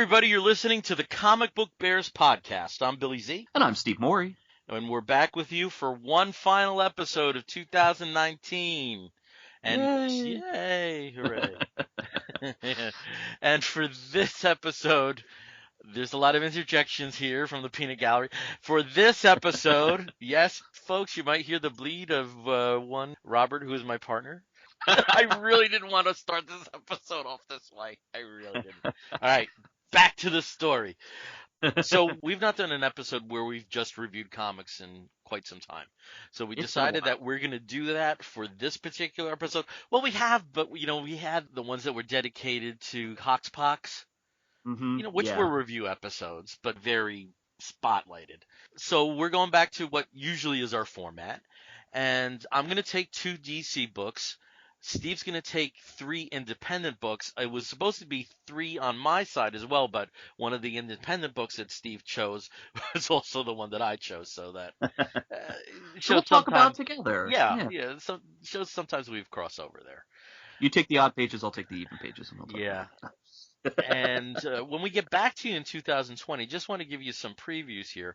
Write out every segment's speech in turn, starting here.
everybody. You're listening to the Comic Book Bears podcast. I'm Billy Z. And I'm Steve Morey. And we're back with you for one final episode of 2019. And yay hooray. And for this episode, there's a lot of interjections here from the peanut gallery. For this episode, yes, folks, you might hear the bleed of one Robert, who is my partner. I really didn't want to start this episode off this way. I really didn't. All right, back to the story. So we've not done an episode where we've just reviewed comics in quite some time. So we decided that we're going to do that for this particular episode. Well, we have, but we had the ones that were dedicated to Hoxpox, which were review episodes, but very spotlighted. So we're going back to what usually is our format. And I'm going to take 2 DC books. Steve's going to take 3 independent books. It was supposed to be 3 on my side as well, but one of the independent books that Steve chose was also the one that I chose, so that we'll talk about together. Yeah. So shows sometimes we've crossover there. You take the odd pages, I'll take the even pages, and we'll talk about that. And when we get back to you in 2020, just want to give you some previews here.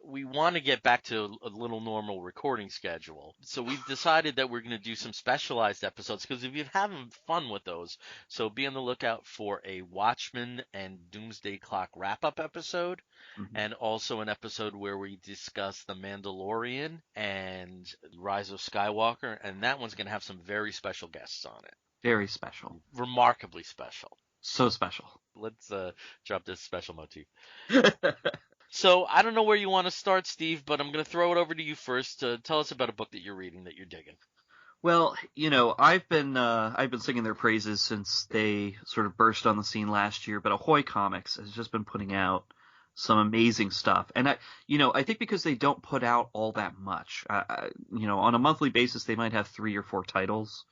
We want to get back to a little normal recording schedule. So we've decided that we're going to do some specialized episodes because we've been having fun with those. So be on the lookout for a Watchmen and Doomsday Clock wrap-up episode, and also an episode where we discuss The Mandalorian and Rise of Skywalker, and that one's going to have some very special guests on it. Very special. Remarkably special. So special. Let's drop this special motif. So I don't know where you want to start, Steve, but I'm going to throw it over to you first. Tell us about a book that you're reading that you're digging. Well, I've been singing their praises since they sort of burst on the scene last year. But Ahoy Comics has just been putting out some amazing stuff, and I think because they don't put out all that much. On a monthly basis, they might have 3 or 4 titles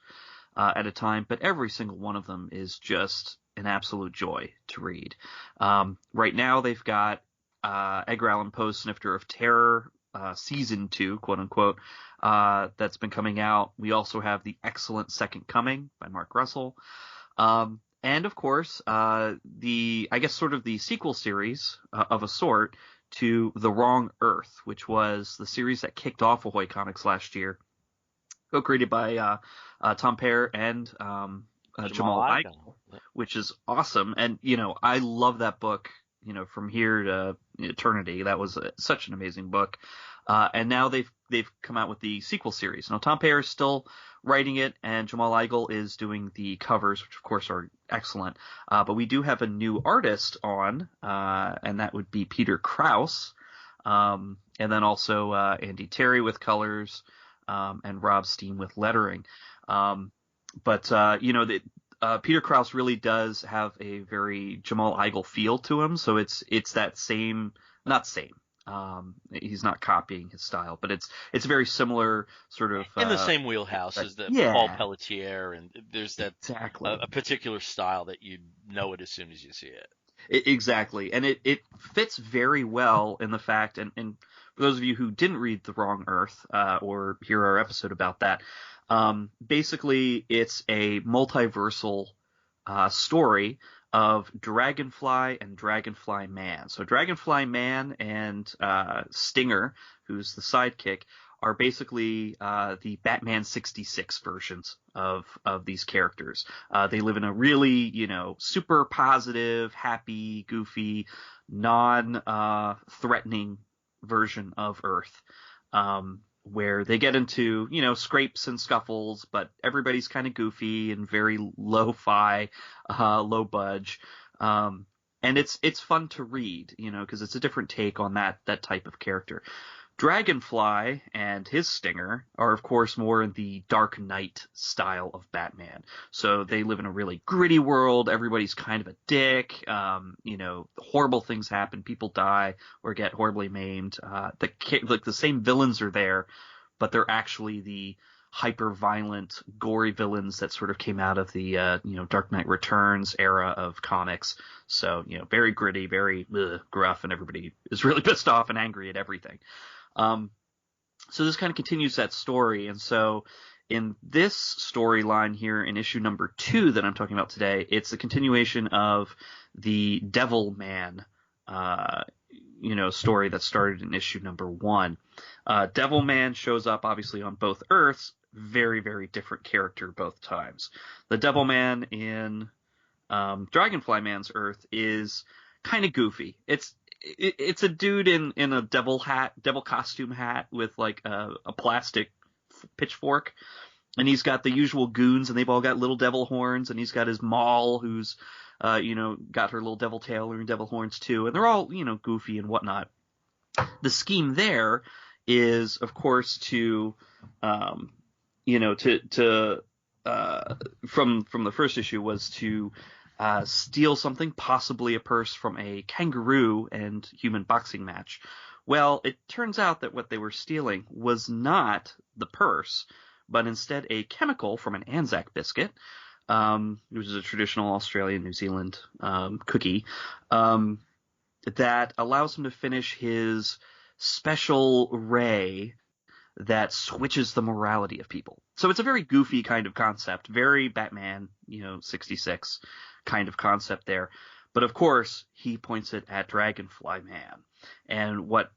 at a time, but every single one of them is just an absolute joy to read. Right now, they've got Edgar Allan Poe's Snifter of Terror, Season 2, quote unquote, that's been coming out. We also have The Excellent Second Coming by Mark Russell. And of course, the sequel series of a sort to The Wrong Earth, which was the series that kicked off Ahoy Comics last year, co-created by Tom Pear and Jamal Igle, which is awesome. And, I love that book. From here to eternity. That was such an amazing book. And now they've come out with the sequel series. Now, Tom Pear is still writing it, and Jamal Igle is doing the covers, which, of course, are excellent. But we do have a new artist on, and that would be Peter Krause. And then also Andy Terry with colors, and Rob Steen with lettering. Peter Krause really does have a very Jamal Igle feel to him, so it's that same, not same. He's not copying his style, but it's very similar sort of in the same wheelhouse as the Paul Pelletier, and there's that a particular style that you know it as soon as you see it. Exactly, and it fits very well in the fact, and for those of you who didn't read The Wrong Earth or hear our episode about that. Basically, it's a multiversal story of Dragonfly and Dragonflyman. So Dragonflyman and Stinger, who's the sidekick, are basically the Batman 66 versions of these characters. They live in a really, super positive, happy, goofy, non-threatening version of Earth. Where they get into, scrapes and scuffles, but everybody's kind of goofy and very lo-fi, low budge. And it's fun to read, because it's a different take on that type of character. Dragonfly and his Stinger are, of course, more in the Dark Knight style of Batman. So they live in a really gritty world. Everybody's kind of a dick. Horrible things happen. People die or get horribly maimed. The same villains are there, but they're actually the hyper-violent, gory villains that sort of came out of the, Dark Knight Returns era of comics. So, very gritty, very gruff, and everybody is really pissed off and angry at everything. So this kind of continues that story, and so In this storyline here in issue number 2 that I'm talking about today, it's a continuation of the Devil Man, story that started in issue number 1. Devil Man shows up obviously on both Earths. Very, very different character both times. The Devil Man in Dragonfly Man's Earth is kind of goofy. It's a dude in a devil costume hat with like a plastic pitchfork, and he's got the usual goons, and they've all got little devil horns, and he's got his Maul, who's got her little devil tail and devil horns too, and they're all goofy and whatnot. The scheme there is, of course, to from the first issue was to steal something, possibly a purse, from a kangaroo and human boxing match. Well, it turns out that what they were stealing was not the purse, but instead a chemical from an Anzac biscuit, which is a traditional Australian, New Zealand cookie, that allows him to finish his special ray that switches the morality of people. So it's a very goofy kind of concept, very Batman, 66 kind of concept there. But of course, he points it at Dragonfly Man. And what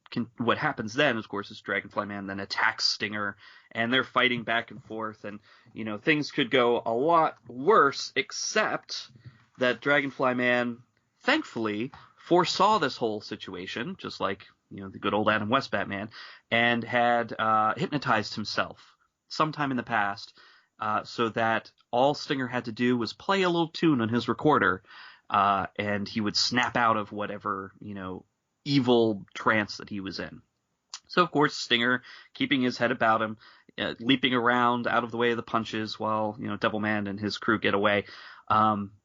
happens then, of course, is Dragonfly Man then attacks Stinger, and they're fighting back and forth, and things could go a lot worse, except that Dragonfly Man, thankfully, foresaw this whole situation, just like the good old Adam West Batman, and had hypnotized himself sometime in the past, so that all Stinger had to do was play a little tune on his recorder, and he would snap out of whatever evil trance that he was in. So of course Stinger, keeping his head about him, leaping around out of the way of the punches while Devil Man and his crew get away,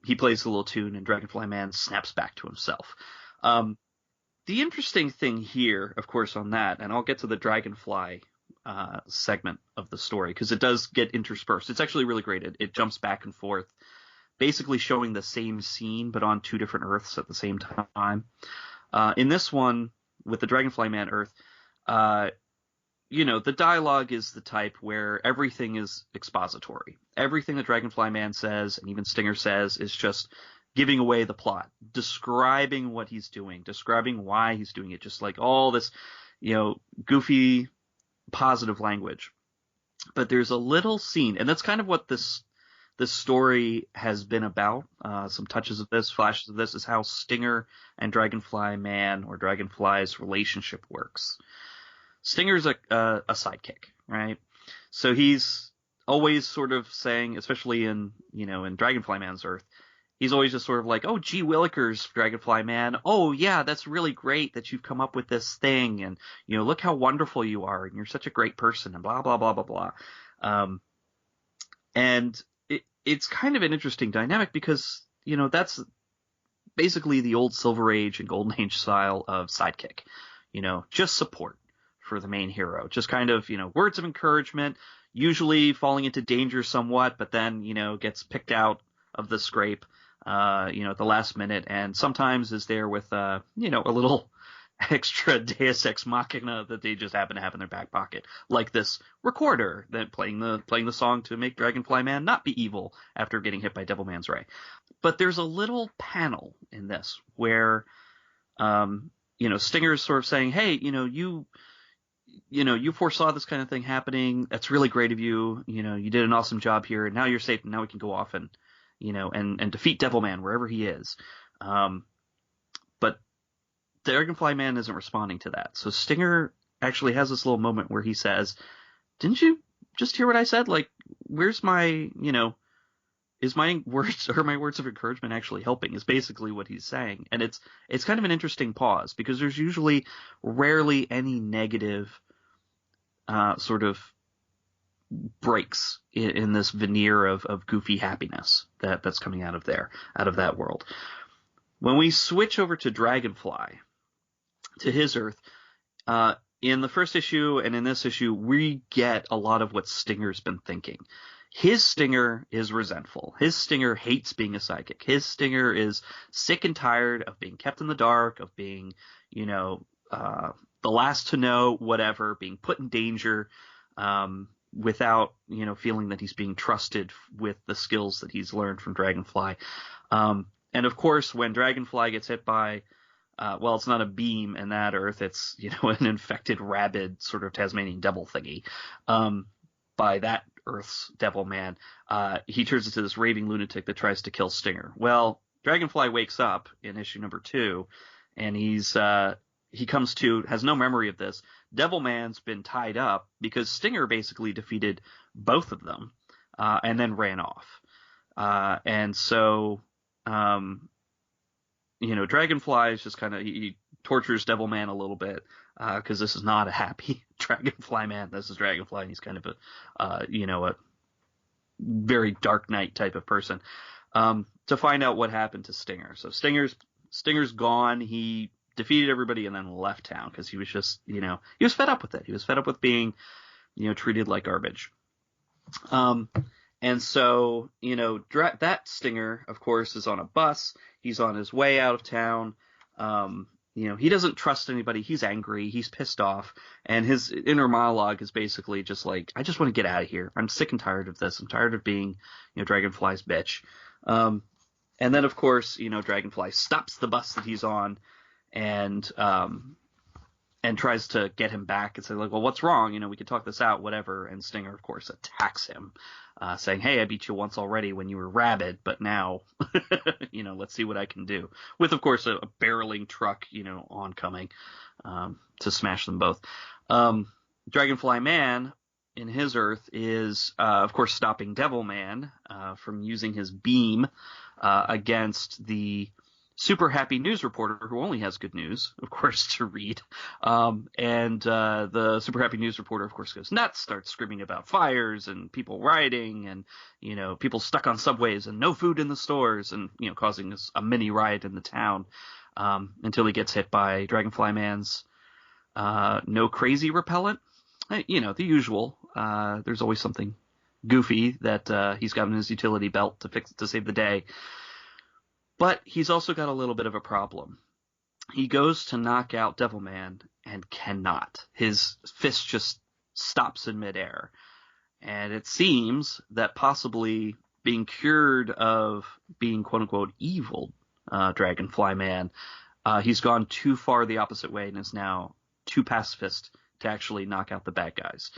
he plays a little tune, and Dragonfly Man snaps back to himself. The interesting thing here, of course, on that, and I'll get to the Dragonfly segment of the story, because it does get interspersed. It's actually really great. It jumps back and forth, basically showing the same scene, but on 2 different Earths at the same time. In this one, with the Dragonfly Man Earth, the dialogue is the type where everything is expository. Everything that Dragonfly Man says, and even Stinger says, is just giving away the plot, describing what he's doing, describing why he's doing it, just like all this, goofy, positive language. But there's a little scene, and that's kind of what this story has been about. Some touches of this, flashes of this, is how Stinger and Dragonfly Man, or Dragonfly's relationship works. Stinger's a sidekick, right? So he's always sort of saying, especially in Dragonfly Man's Earth, he's always just sort of like, oh, gee willikers, Dragonfly Man. Oh, yeah, that's really great that you've come up with this thing. And, look how wonderful you are. And you're such a great person, and blah, blah, blah, blah, blah. And it's kind of an interesting dynamic because, that's basically the old Silver Age and Golden Age style of sidekick. Just support for the main hero. Just kind of, words of encouragement, usually falling into danger somewhat, but then, gets picked out of the scrape at the last minute, and sometimes is there with a little extra Deus Ex Machina that they just happen to have in their back pocket, like this recorder that playing the song to make Dragonfly Man not be evil after getting hit by Devil Man's Ray. But there's a little panel in this where Stinger's sort of saying, hey, you foresaw this kind of thing happening. That's really great of you. You did an awesome job here, and now you're safe, and now we can go off and and defeat Devil Man wherever he is. But Dragonfly Man isn't responding to that. So Stinger actually has this little moment where he says, didn't you just hear what I said? Like, where's my, is my words or my words of encouragement actually helping, is basically what he's saying. And it's kind of an interesting pause, because there's usually rarely any negative sort of breaks in this veneer of goofy happiness that's coming out of that world. When we switch over to Dragonfly, to his Earth, in the first issue and in this issue, we get a lot of what Stinger's been thinking. His Stinger is resentful. His Stinger hates being a sidekick. His Stinger is sick and tired of being kept in the dark, of being, the last to know, whatever, being put in danger, without, feeling that he's being trusted with the skills that he's learned from Dragonfly. And of course, when Dragonfly gets hit by, well, it's not a beam in that Earth, it's, an infected, rabid sort of Tasmanian devil thingy, by that Earth's devil man, he turns into this raving lunatic that tries to kill Stinger. Well, Dragonfly wakes up in issue number 2, and he comes to, has no memory of this. Devilman's been tied up because Stinger basically defeated both of them, and then ran off. And so, Dragonfly is just kind of, he tortures Devilman a little bit, because this is not a happy Dragonfly man. This is Dragonfly, and he's kind of a very Dark Knight type of person, to find out what happened to Stinger. So Stinger's gone. He defeated everybody and then left town because he was just, he was fed up with it. He was fed up with being, treated like garbage. And so, that Stinger, of course, is on a bus. He's on his way out of town. He doesn't trust anybody. He's angry. He's pissed off. And his inner monologue is basically just like, I just want to get out of here. I'm sick and tired of this. I'm tired of being, Dragonfly's bitch. And then, of course, Dragonfly stops the bus that he's on and tries to get him back and say, like, well, what's wrong? We could talk this out, whatever. And Stinger, of course, attacks him, saying, hey, I beat you once already when you were rabid, but now, let's see what I can do. With, of course, a barreling truck, oncoming, to smash them both. Dragonfly Man, in his Earth, is, of course, stopping Devilman, from using his beam, against the super happy news reporter who only has good news, of course, to read. And the super happy news reporter, of course, goes nuts, starts screaming about fires and people rioting and, people stuck on subways and no food in the stores and, causing a mini riot in the town, until he gets hit by Dragonfly Man's no crazy repellent. The usual. There's always something goofy that he's got in his utility belt to save the day. But he's also got a little bit of a problem. He goes to knock out Devilman and cannot. His fist just stops in midair. And it seems that possibly being cured of being quote-unquote evil Dragonfly Man, he's gone too far the opposite way and is now too pacifist to actually knock out the bad guys.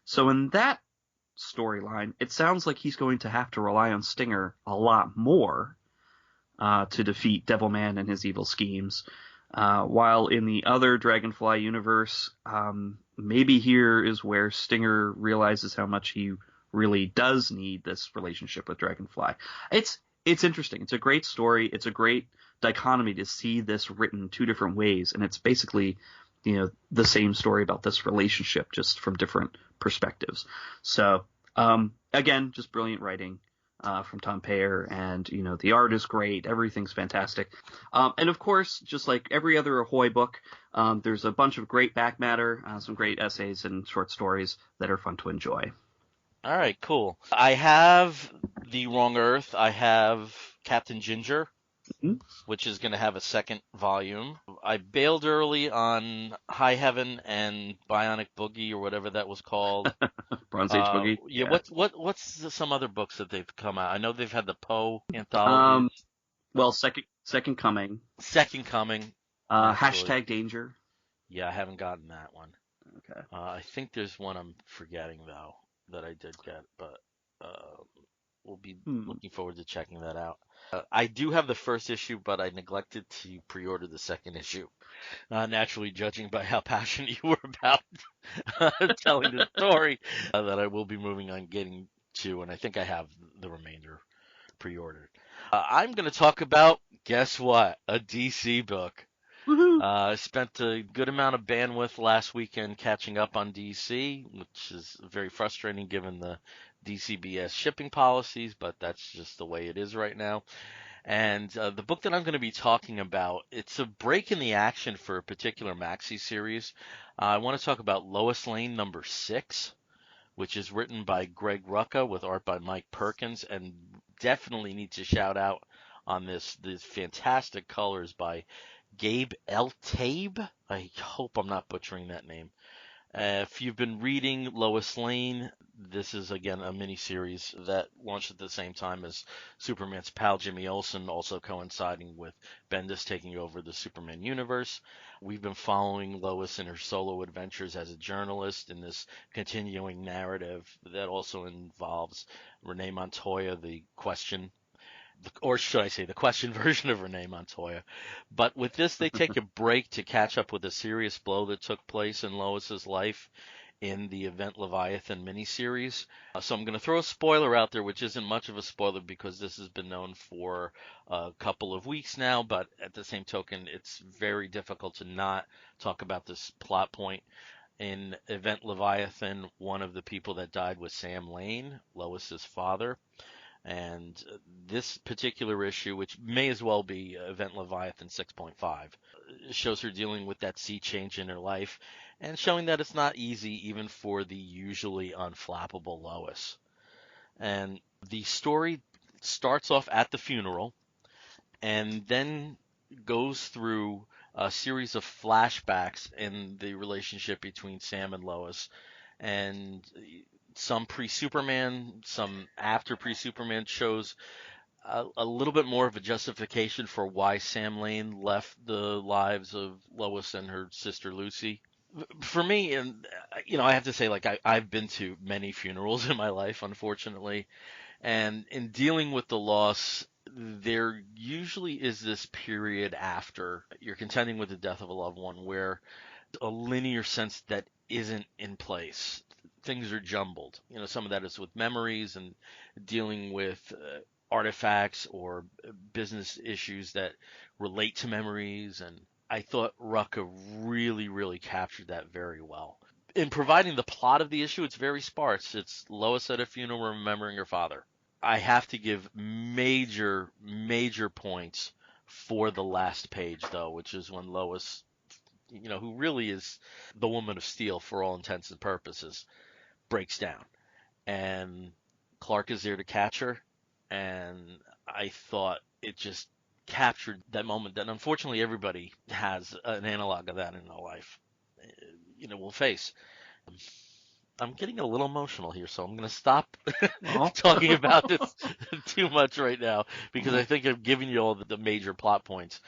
So in that storyline, it sounds like he's going to have to rely on Stinger a lot more to defeat Devilman and his evil schemes. While in the other Dragonfly universe, maybe here is where Stinger realizes how much he really does need this relationship with Dragonfly. It's interesting. It's a great story. It's a great dichotomy to see this written two different ways, and it's basically, the same story about this relationship, just from different perspectives. So, again, just brilliant writing. From Tom Payer, and the art is great, everything's fantastic, and of course, just like every other Ahoy book, there's a bunch of great back matter, some great essays and short stories that are fun to enjoy. All right, cool. I have The Wrong Earth. I have Captain Ginger, which is going to have a second volume. I bailed early on High Heaven and Bionic Boogie, or whatever that was called. Bronze Age Boogie. Yeah. What's some other books that they've come out? I know they've had the Poe anthology. Well, Second Coming. Second Coming. Hashtag Danger. Yeah, I haven't gotten that one. Okay. I think there's one I'm forgetting though that I did get, but we'll be looking forward to checking that out. I do have the first issue, but I neglected to pre-order the second issue. Naturally, judging by how passionate you were about telling the story, that I will be moving on getting to, and I think I have the remainder pre-ordered. I'm going to talk about, guess what, a DC book. I spent a good amount of bandwidth last weekend catching up on DC, which is very frustrating given the DCBS shipping policies, but that's just the way it is right now. And the book that I'm going to be talking about, it's a break in the action for a particular maxi series. I want to talk about Lois Lane number 6, which is written by Greg Rucka with art by Mike Perkins, and definitely need to shout out on these fantastic colors by Gabe El Taib. I hope I'm not butchering that name. If you've been reading Lois Lane, this is again a miniseries that launched at the same time as Superman's pal Jimmy Olsen, also coinciding with Bendis taking over the Superman universe. We've been following Lois in her solo adventures as a journalist in this continuing narrative that also involves Renee Montoya, the Question, or should I say the Question version of Renee Montoya. But with this, they take a break to catch up with a serious blow that took place in Lois's life in the Event Leviathan miniseries. So I'm going to throw a spoiler out there, which isn't much of a spoiler because this has been known for a couple of weeks now, but at the same token, it's very difficult to not talk about this plot point. In Event Leviathan, one of the people that died was Sam Lane, Lois's father. And this particular issue, which may as well be Event Leviathan 6.5, shows her dealing with that sea change in her life and showing that it's not easy even for the usually unflappable Lois. And the story starts off at the funeral and then goes through a series of flashbacks in the relationship between Sam and Lois. And some pre-Superman, some after pre-Superman shows a little bit more of a justification for why Sam Lane left the lives of Lois and her sister Lucy. For me, and I have to say, like I've been to many funerals in my life, unfortunately, and in dealing with the loss, there usually is this period after you're contending with the death of a loved one where a linear sense that isn't in place. Things are jumbled. Some of that is with memories and dealing with artifacts or business issues that relate to memories. And I thought Rucka really, really captured that very well. In providing the plot of the issue, it's very sparse. It's Lois at a funeral remembering her father. I have to give major, major points for the last page, though, which is when Lois, who really is the woman of steel for all intents and purposes, breaks down. And Clark is there to catch her. And I thought it just captured that moment that unfortunately everybody has an analog of that in their life, will face. I'm getting a little emotional here, so I'm going to stop talking about this too much right now because I think I've given you all the major plot points.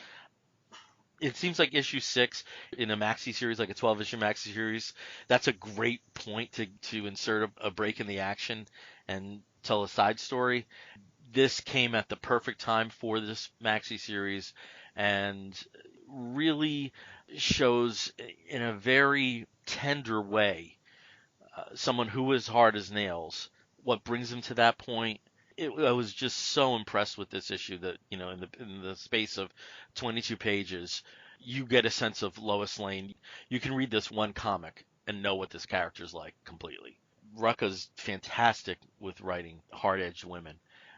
It seems like issue 6 in a maxi series, like a 12-issue maxi series, that's a great point to insert a break in the action and tell a side story. This came at the perfect time for this maxi series and really shows in a very tender way someone who is hard as nails, what brings him to that point. I was just so impressed with this issue that, in the space of 22 pages, you get a sense of Lois Lane. You can read this one comic and know what this character's like completely. Rucka's fantastic with writing hard-edged women,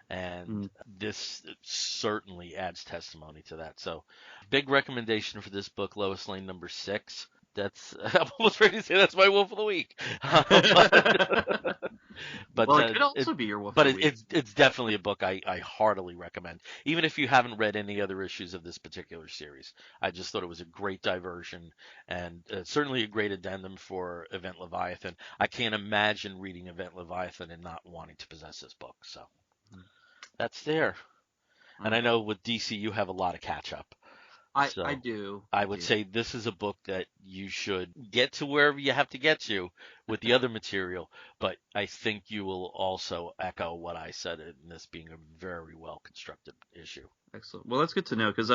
and this certainly adds testimony to that. So, big recommendation for this book, Lois Lane number 6. I'm almost ready to say that's my wolf of the week. But well, it could also be your wolf of the week. But it's definitely a book I heartily recommend, even if you haven't read any other issues of this particular series. I just thought it was a great diversion and certainly a great addendum for Event Leviathan. I can't imagine reading Event Leviathan and not wanting to possess this book. So that's there. And I know with DC you have a lot of catch up. I do. I would say this is a book that you should get to wherever you have to get to with the other material, but I think you will also echo what I said in this being a very well constructed issue. Excellent. Well, that's good to know because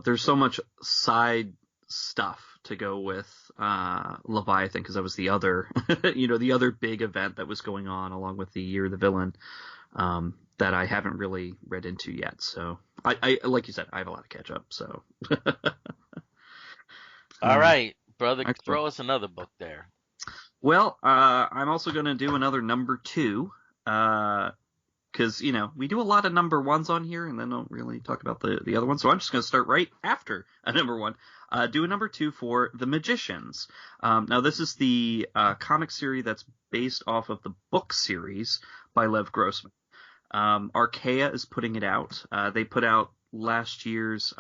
there's so much side stuff to go with Leviathan because that was the other the other big event that was going on along with the Year of the Villain. That I haven't really read into yet. So I like you said, I have a lot to catch up. So. All right, brother, excellent. Throw us another book there. Well, I'm also going to do another number 2, because we do a lot of number 1s on here, and then don't really talk about the other one. So I'm just going to start right after a number 1. Do a number 2 for The Magicians. Now this is the comic series that's based off of the book series by Lev Grossman. Archaea is putting it out. They put out last year's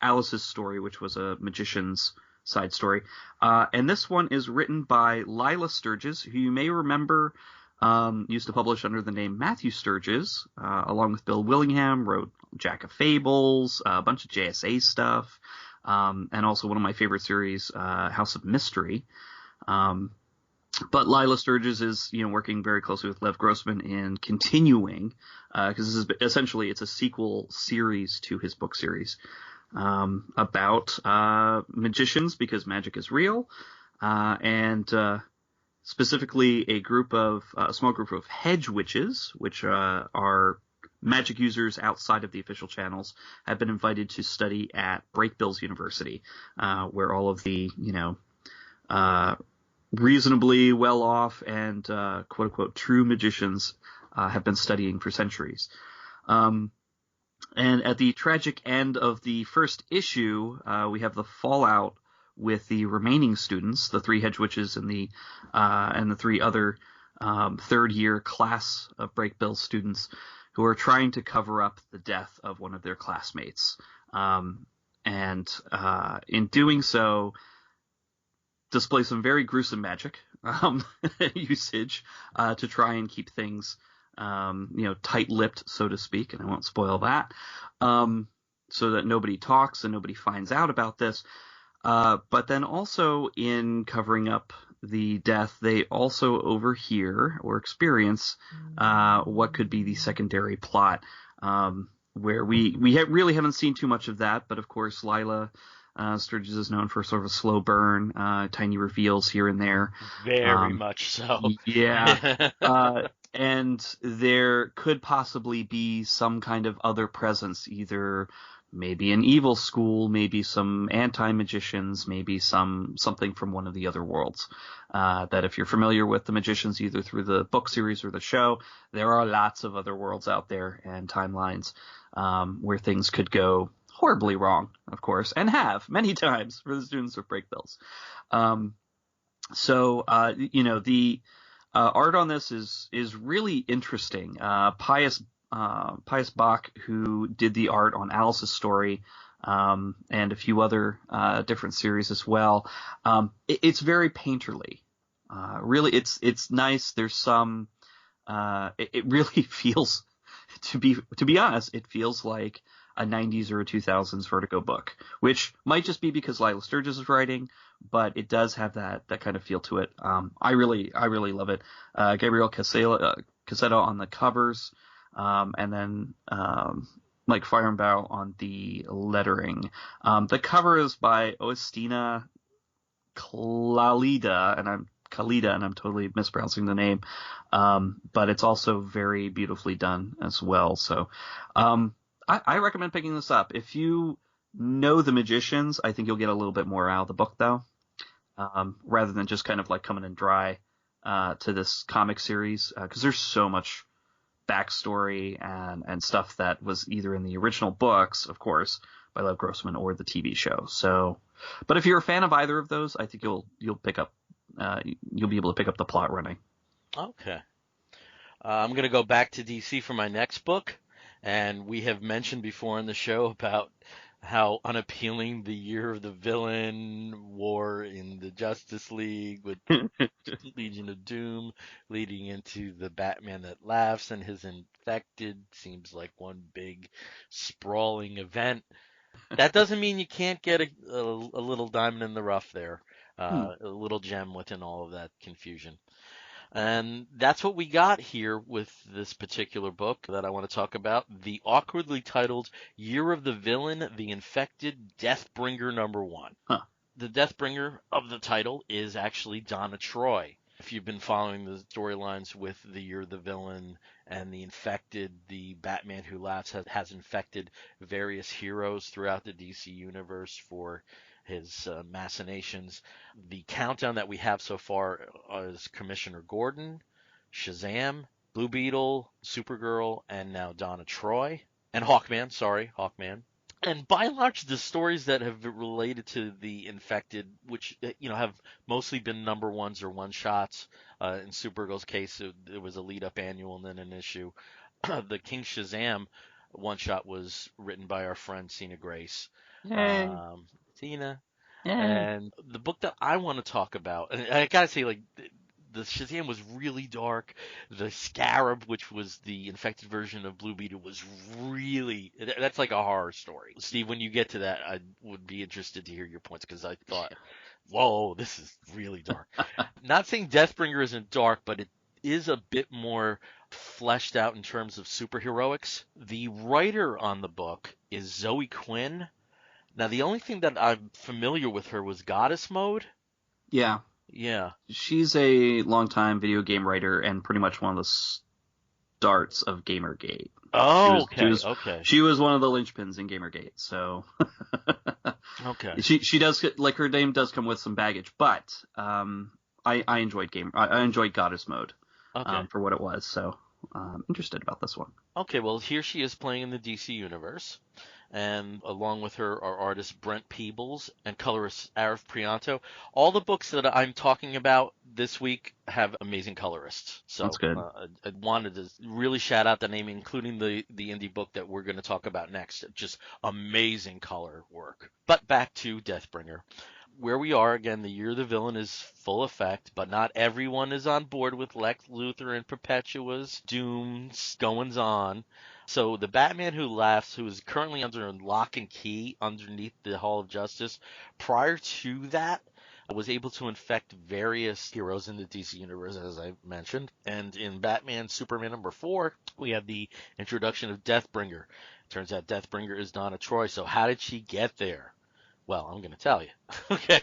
Alice's Story, which was a magician's side story. And this one is written by Lila Sturgis, who you may remember used to publish under the name Matthew Sturgis, along with Bill Willingham, wrote Jack of Fables, a bunch of JSA stuff, and also one of my favorite series, House of Mystery. But Lila Sturgis is, working very closely with Lev Grossman in continuing, because this is essentially it's a sequel series to his book series about magicians, because magic is real, and specifically a small group of hedge witches, which are magic users outside of the official channels, have been invited to study at Breakbills University, where all of the, reasonably well off and quote unquote true magicians have been studying for centuries. And at the tragic end of the first issue, we have the fallout with the remaining students, the 3 hedge witches and the 3 other third year class of Breakbill students who are trying to cover up the death of one of their classmates. And in doing so, display some very gruesome magic usage to try and keep things, tight-lipped, so to speak, and I won't spoil that, so that nobody talks and nobody finds out about this. But then also in covering up the death, they also overhear or experience what could be the secondary plot, where we really haven't seen too much of that, but of course Lila Sturgis is known for sort of a slow burn, tiny reveals here and there. Very much so. Yeah. And there could possibly be some kind of other presence, either maybe an evil school, maybe some anti-magicians, maybe something from one of the other worlds. That if you're familiar with the magicians, either through the book series or the show, there are lots of other worlds out there and timelines where things could go horribly wrong, of course, and have many times for the students of Breakbills. The art on this is really interesting. Pius Bach, who did the art on Alice's Story, and a few other different series as well. It's very painterly. Really, it's nice. There's some. It really feels, to be honest, it feels like a 90s or a 2000s Vertigo book, which might just be because Lila Sturgis is writing, but it does have that kind of feel to it. I really love it. Gabriel Cassetto on the covers, and then Mike Feirenbaum on the lettering. The cover is by Oestina Khalida, and I'm totally mispronouncing the name, but it's also very beautifully done as well. So I recommend picking this up. If you know the magicians, I think you'll get a little bit more out of the book, though, rather than just kind of like coming in dry to this comic series, because there's so much backstory and stuff that was either in the original books, of course, by Lev Grossman, or the TV show. So, but if you're a fan of either of those, I think you'll pick up you'll be able to pick up the plot running. Okay. I'm going to go back to DC for my next book. And we have mentioned before in the show about how unappealing the Year of the Villain war in the Justice League with Legion of Doom leading into the Batman That Laughs and his Infected seems like one big sprawling event. That doesn't mean you can't get a little diamond in the rough there, a little gem within all of that confusion. And that's what we got here with this particular book that I want to talk about, the awkwardly titled Year of the Villain, the Infected, Deathbringer #1. Huh. The Deathbringer of the title is actually Donna Troy. If you've been following the storylines with the Year of the Villain and the Infected, the Batman Who Laughs has infected various heroes throughout the DC universe for his machinations. The countdown that we have so far is Commissioner Gordon, Shazam, Blue Beetle, Supergirl, and now Donna Troy. And Hawkman. And by and large, the stories that have related to the Infected, which have mostly been #1s or one-shots. In Supergirl's case, it was a lead-up annual and then an issue. The King Shazam one-shot was written by our friend Cena Grace. Tina. Yeah. And the book that I want to talk about, and I gotta say, like, the Shazam was really dark. The Scarab, which was the infected version of Blue Beetle, was really, that's like a horror story. Steve, when you get to that, I would be interested to hear your points because I thought, whoa, this is really dark. Not saying Deathbringer isn't dark, but it is a bit more fleshed out in terms of superheroics. The writer on the book is Zoe Quinn. Now, the only thing that I'm familiar with her was Goddess Mode. Yeah. Yeah. She's a longtime video game writer and pretty much one of the starts of Gamergate. Oh, okay, okay, She was one of the linchpins in Gamergate. So okay, she does, like, her name does come with some baggage, but I enjoyed Goddess Mode okay. for what it was. So I'm interested about this one. Okay, well, here she is playing in the DC universe, and along with her are artist Brent Peebles and colorist Arif Prianto. All the books that I'm talking about this week have amazing colorists. That's So good. I wanted to really shout out the name, including the indie book that we're going to talk about next. Just amazing color work. But back to Deathbringer. Where we are again, the year of the villain is full effect, but not everyone is on board with Lex Luthor and Perpetua's doom's goings on. So the Batman Who Laughs, who is currently under lock and key underneath the Hall of Justice, prior to that was able to infect various heroes in the DC universe, as I mentioned. And in Batman Superman #4, we have the introduction of Deathbringer. Turns out Deathbringer is Donna Troy. So how did she get there? Well, I'm going to tell you. Okay.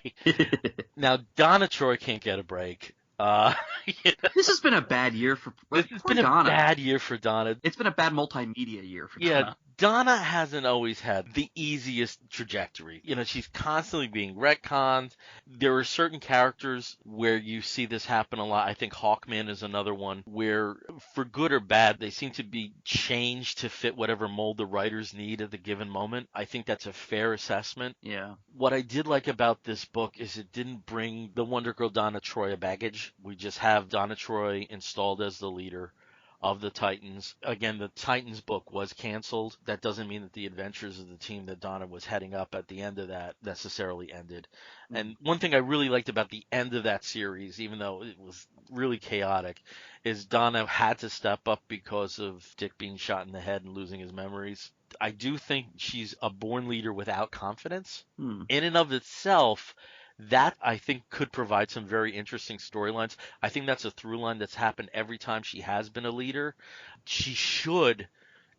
Now, Donna Troy can't get a break. This has been a bad year for This has poor been a Donna. bad year for Donna. It's been a bad multimedia year for Yeah, Donna. Donna hasn't always had the easiest trajectory. She's constantly being retconned. There are certain characters where you see this happen a lot. I think Hawkman is another one where, for good or bad, they seem to be changed to fit whatever mold the writers need at the given moment. I think that's a fair assessment. Yeah. What I did like about this book is it didn't bring the Wonder Girl Donna Troy a baggage. We just have Donna Troy installed as the leader of the Titans. Again, the Titans book was canceled. That doesn't mean that the adventures of the team that Donna was heading up at the end of that necessarily ended. And one thing I really liked about the end of that series, even though it was really chaotic, is Donna had to step up because of Dick being shot in the head and losing his memories. I do think she's a born leader without confidence. Hmm. In and of itself, that I think could provide some very interesting storylines. I think that's a through line that's happened every time she has been a leader. She should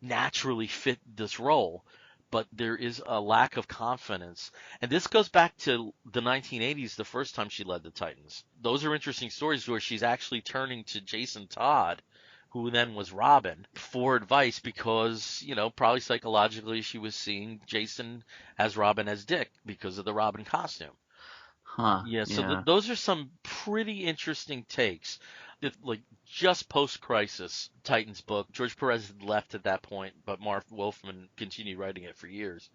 naturally fit this role, but there is a lack of confidence. And this goes back to the 1980s, the first time she led the Titans. Those are interesting stories where she's actually turning to Jason Todd, who then was Robin, for advice because, probably psychologically she was seeing Jason as Robin as Dick because of the Robin costume. Huh. Yeah, so Yeah. those are some pretty interesting takes. Like, just post-crisis Titans book, George Perez had left at that point, but Marv Wolfman continued writing it for years.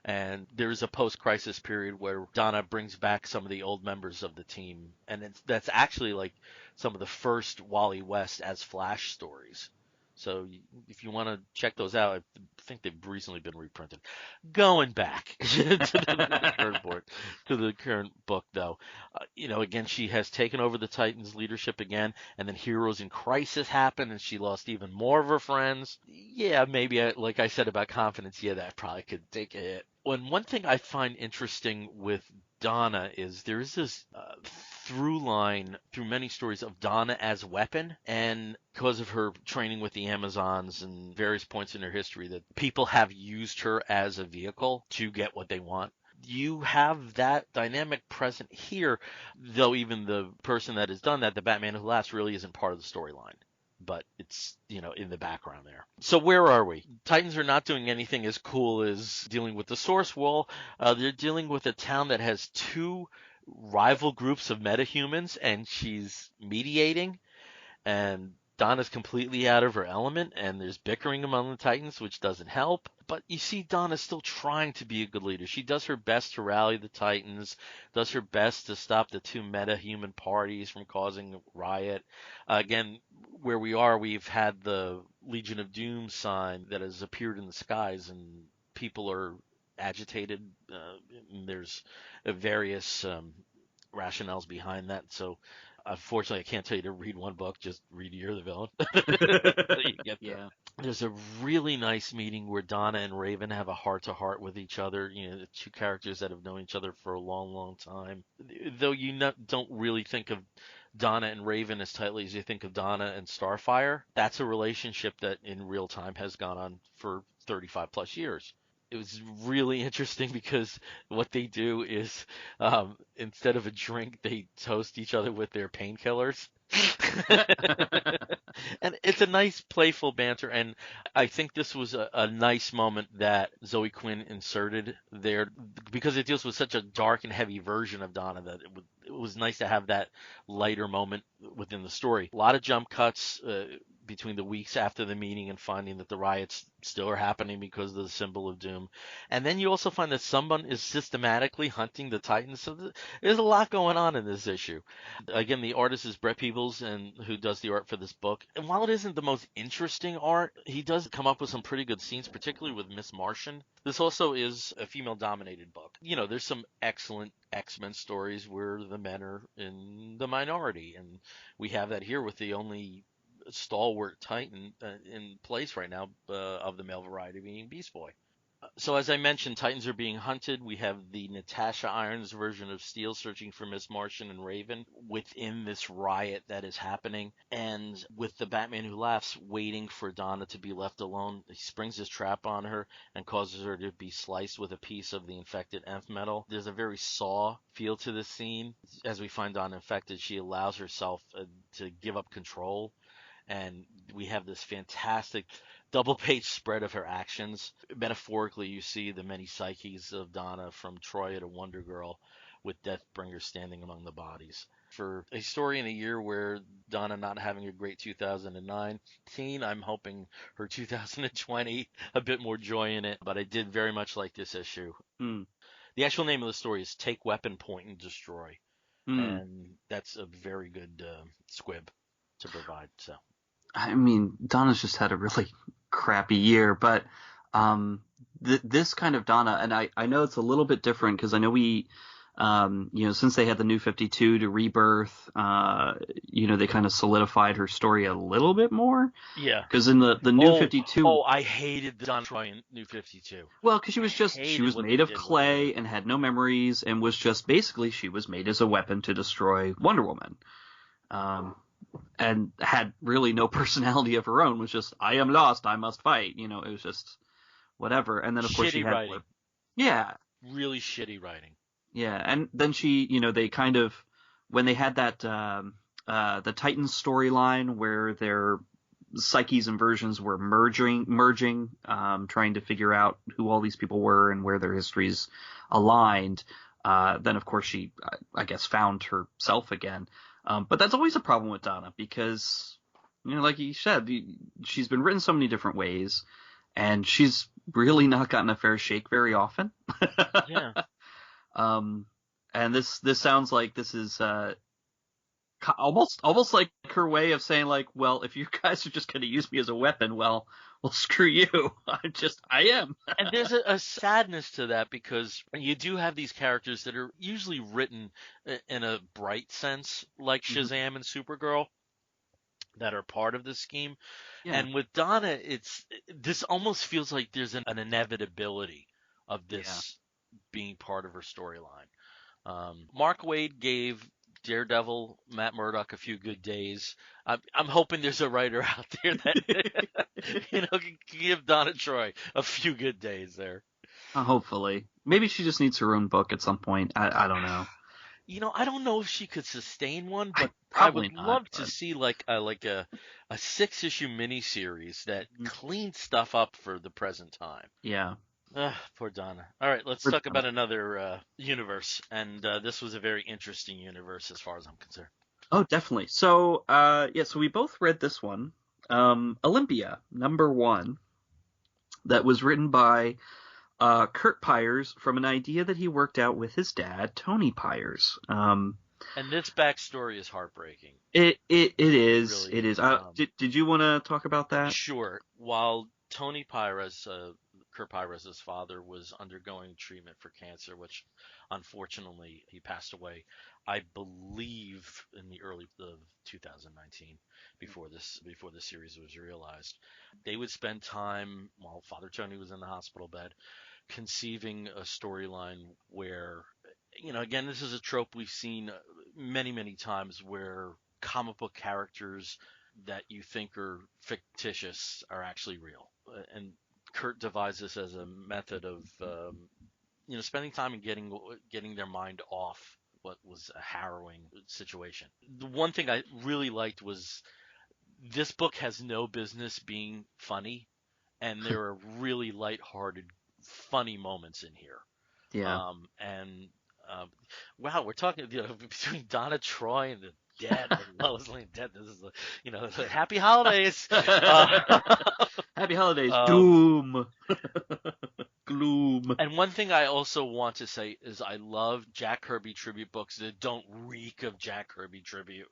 And there's a post-crisis period where Donna brings back some of the old members of the team, and that's actually like some of the first Wally West as Flash stories. So if you want to check those out, I think they've recently been reprinted. Going back to the current book, though, again, she has taken over the Titans' leadership again, and then Heroes in Crisis happened, and she lost even more of her friends. Yeah, maybe, like I said about confidence, yeah, that probably could take a hit. And one thing I find interesting with Donna is there is this through line through many stories of Donna as weapon, and because of her training with the Amazons and various points in her history, that people have used her as a vehicle to get what they want. You have that dynamic present here, though even the person that has done that, the Batman Who Laughs, really isn't part of the storyline. But it's, in the background there. So where are we? Titans are not doing anything as cool as dealing with the Source Wall. They're dealing with a town that has two rival groups of metahumans, and she's mediating. And Donna's completely out of her element, and there's bickering among the Titans, which doesn't help. But you see Donna's still trying to be a good leader. She does her best to rally the Titans, does her best to stop the two meta-human parties from causing a riot. Again, where we are, we've had the Legion of Doom sign that has appeared in the skies, and people are agitated. There's various rationales behind that. So, unfortunately, I can't tell you to read one book. Just read Year of the Villain. So you get that. Yeah. There's a really nice meeting where Donna and Raven have a heart-to-heart with each other. You know, the two characters that have known each other for a long, long time. Though don't really think of Donna and Raven as tightly as you think of Donna and Starfire, that's a relationship that in real time has gone on for 35 plus years. It was really interesting because what they do is instead of a drink, they toast each other with their painkillers. And it's a nice playful banter, and I think this was a nice moment that Zoe Quinn inserted there because it deals with such a dark and heavy version of Donna that it was nice to have that lighter moment within the story. A lot of jump cuts between the weeks after the meeting and finding that the riots still are happening because of the symbol of doom. And then you also find that someone is systematically hunting the Titans. So there's a lot going on in this issue. Again, the artist is Brett Peebles, and who does the art for this book. And while it isn't the most interesting art, he does come up with some pretty good scenes, particularly with Miss Martian. This also is a female-dominated book. You know, there's some excellent X-Men stories where the men are in the minority, and we have that here with the only stalwart Titan in place right now of the male variety being Beast Boy. So as I mentioned, Titans are being hunted. We have the Natasha Irons version of Steel searching for Miss Martian and Raven within this riot that is happening. And with the Batman Who Laughs waiting for Donna to be left alone, he springs his trap on her and causes her to be sliced with a piece of the infected nth metal. There's a very Saw feel to this scene. As we find Donna infected, she allows herself to give up control. And we have this fantastic double-page spread of her actions. Metaphorically, you see the many psyches of Donna from Troya to Wonder Girl, with Deathbringer standing among the bodies. For a story in a year where Donna not having a great 2019, I'm hoping her 2020, a bit more joy in it. But I did very much like this issue. The actual name of the story is Take Weapon, Point, and Destroy. And that's a very good squib to provide. So. I mean, Donna's just had a really crappy year, but this kind of Donna, and I know it's a little bit different because I know we, since they had the New 52 to Rebirth, they kind of solidified her story a little bit more. Yeah. Because in the New 52. Oh, I hated the Donna Troy in New 52. Well, because she was made of clay and had no memories and was just basically she was made as a weapon to destroy Wonder Woman. And had really no personality of her own, was just, I am lost, I must fight. It was just whatever. And then, of course, she had writing. Yeah. Really shitty writing. Yeah, and then she, they kind of, when they had that, the Titans storyline where their psyches and versions were merging, trying to figure out who all these people were and where their histories aligned, then, of course, she, I guess, found herself again. But that's always a problem with Donna because, like you said, she's been written so many different ways, and she's really not gotten a fair shake very often. Yeah. And this sounds like this is almost like her way of saying, like, well, if you guys are just going to use me as a weapon, well, screw you. I am. And there's a sadness to that because you do have these characters that are usually written in a bright sense, like Shazam and Supergirl, that are part of the scheme. Yeah. And with Donna, this almost feels like there's an inevitability of this being part of her storyline. Mark Waid gave Daredevil, Matt Murdock a few good days. I'm hoping there's a writer out there that can give Donna Troy a few good days there. Hopefully, maybe she just needs her own book at some point. I don't know. I don't know if she could sustain one, but I would love to see like a 6-issue miniseries that cleans stuff up for the present time. Yeah. Poor Donna. All right, let's talk about another universe. And this was a very interesting universe as far as I'm concerned. Oh, definitely. So, so we both read this one, Olympia, #1, that was written by Kurt Pyers from an idea that he worked out with his dad, Tony Pyers. And this backstory is heartbreaking. It is. Really, it is. Did you want to talk about that? Sure. While Tony Pyers, Kurt Pyrus's father was undergoing treatment for cancer, which unfortunately he passed away, I believe, in the early of 2019, before the series was realized. They would spend time while Father Tony was in the hospital bed conceiving a storyline where, again, this is a trope we've seen many, many times where comic book characters that you think are fictitious are actually real. And Kurt devised this as a method of, spending time and getting their mind off what was a harrowing situation. The one thing I really liked was this book has no business being funny, and there are really lighthearted, funny moments in here. Yeah. And wow, we're talking between Donna Troy and the dead, and Lois Lane dead. This is happy holidays. Happy holidays. Doom. Gloom. And one thing I also want to say is I love Jack Kirby tribute books that don't reek of Jack Kirby tribute.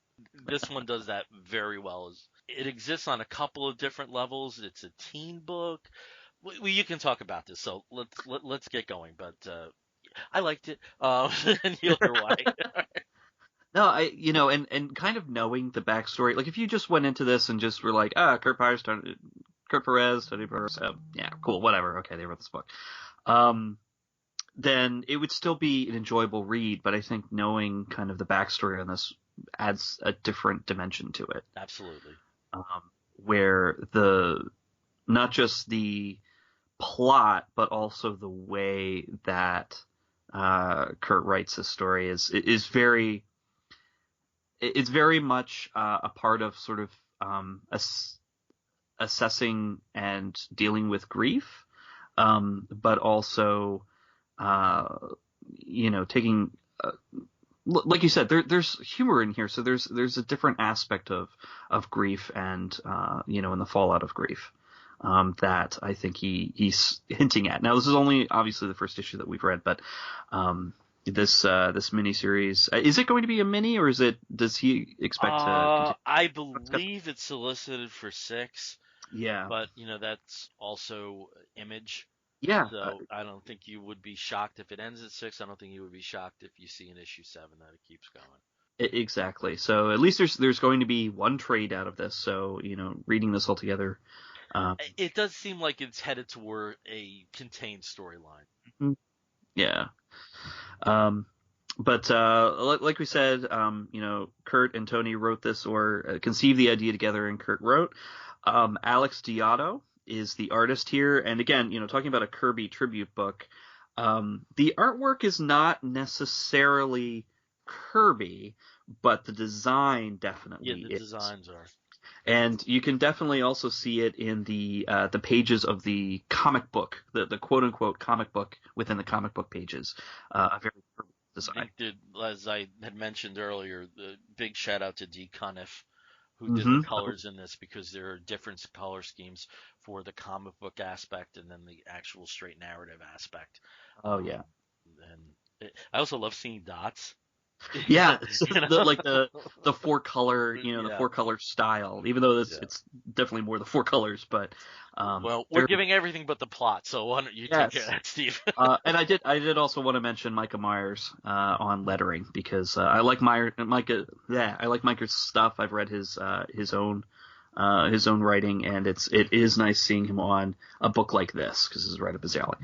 This one does that very well. It exists on a couple of different levels. It's a teen book. You can talk about this, so let's get going. But I liked it. And you're right. No, and kind of knowing the backstory, like if you just went into this and just were like, Kurt Perez, Tony Perez, yeah, cool, whatever, okay, they wrote this book, then it would still be an enjoyable read. But I think knowing kind of the backstory on this adds a different dimension to it. Absolutely. Where not just the plot, but also the way that Kurt writes his story is very. It's very much a part of sort of assessing and dealing with grief, but also, taking, like you said, there's humor in here. So there's a different aspect of grief and, in the fallout of grief, that I think he's hinting at. Now, this is only obviously the first issue that we've read, but, this miniseries, is it going to be a mini, or does he expect to continue? I believe it's solicited for 6. Yeah. But, that's also Image. Yeah. So I don't think you would be shocked if it ends at 6. I don't think you would be shocked if you see in issue 7 that it keeps going. Exactly. So at least there's going to be one trade out of this. So, reading this all together. It does seem like it's headed toward a contained storyline. Yeah. But like we said, Kurt and Tony wrote this, or conceived the idea together, and Kurt wrote. Alex Diotto is the artist here, and again, talking about a Kirby tribute book, the artwork is not necessarily Kirby, but the design definitely is. Yeah, the designs are. And you can definitely also see it in the pages of the comic book, the quote unquote comic book within the comic book pages. A very design. As I had mentioned earlier, the big shout out to D. Cuniff, who did the colors in this, because there are different color schemes for the comic book aspect and then the actual straight narrative aspect. Oh yeah. And I also love seeing dots. Yeah, like the 4-color, the 4-color style. Even though it's definitely more the 4 colors, but well, we're giving everything but the plot, so why don't you take care of that, Steve? And I did also want to mention Micah Myers on lettering, because I like Micah. Yeah, I like Micah's stuff. I've read his own writing, and it is nice seeing him on a book like this, because this is right up his alley.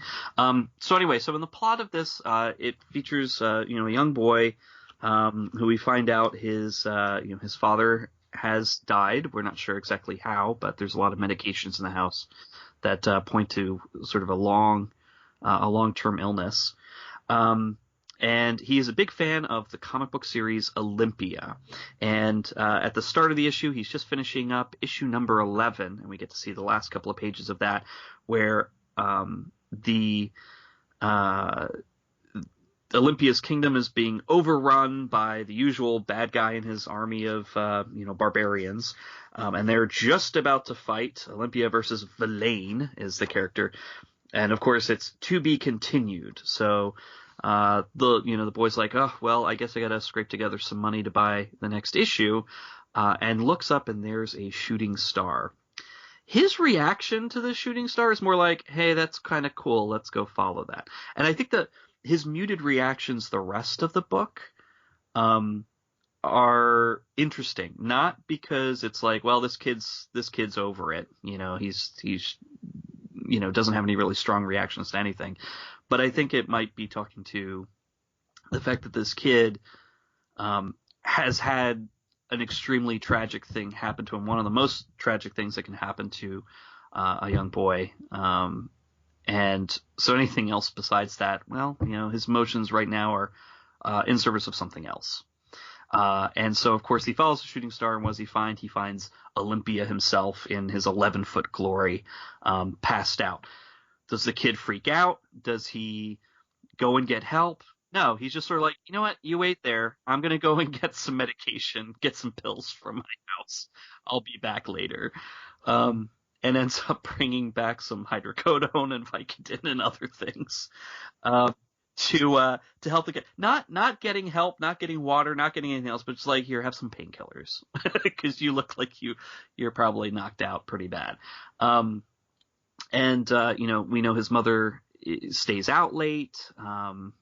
So anyway, in the plot of this, it features a young boy. Who we find out his father has died. We're not sure exactly how, but there's a lot of medications in the house that point to sort of a long-term illness. And he is a big fan of the comic book series Olympia. And at the start of the issue, he's just finishing up issue number 11, and we get to see the last couple of pages of that, where Olympia's kingdom is being overrun by the usual bad guy and his army of barbarians, and they're just about to fight. Olympia versus Verlaine is the character, and of course it's to be continued. So the boy's like, oh well, I guess I gotta scrape together some money to buy the next issue, and looks up and there's a shooting star. his reaction to the shooting star is more like, hey, that's kind of cool. Let's go follow that. And I think that his muted reactions the rest of the book um, are interesting, not because it's like, well, this kid's over it. He's doesn't have any really strong reactions to anything. But I think it might be talking to the fact that this kid has had an extremely tragic thing happen to him. One of the most tragic things that can happen to a young boy. And so anything else besides that, well, his emotions right now are in service of something else. And so, of course, he follows the shooting star, and what does he find? He finds Olympia himself in his 11-foot glory, passed out. Does the kid freak out? Does he go and get help? No, he's just sort of like, you know what? You wait there. I'm going to go and get some medication, get some pills from my house. I'll be back later. And ends up bringing back some hydrocodone and Vicodin and other things. To help the kid. Not getting help, not getting water, not getting anything else, but just like, here, have some painkillers because you look like you're probably knocked out pretty bad. And we know his mother stays out late, and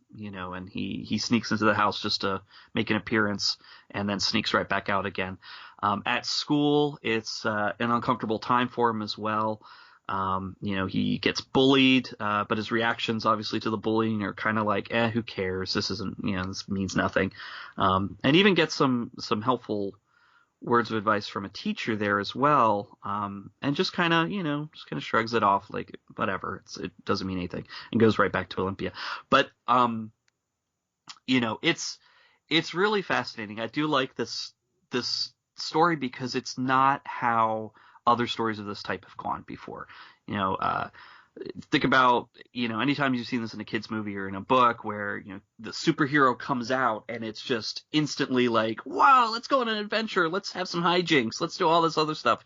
he sneaks into the house just to make an appearance and then sneaks right back out again. At school, it's an uncomfortable time for him as well. He gets bullied, but his reactions obviously to the bullying are kind of like, who cares? This isn't, this means nothing. And even gets some helpful words of advice from a teacher there as well. And just kind of shrugs it off like, whatever, it doesn't mean anything, and goes right back to Olympia. But, it's really fascinating. I do like this story because it's not how other stories of this type have gone before. Think about, anytime you've seen this in a kid's movie or in a book where, the superhero comes out and it's just instantly like, wow, let's go on an adventure. Let's have some hijinks. Let's do all this other stuff.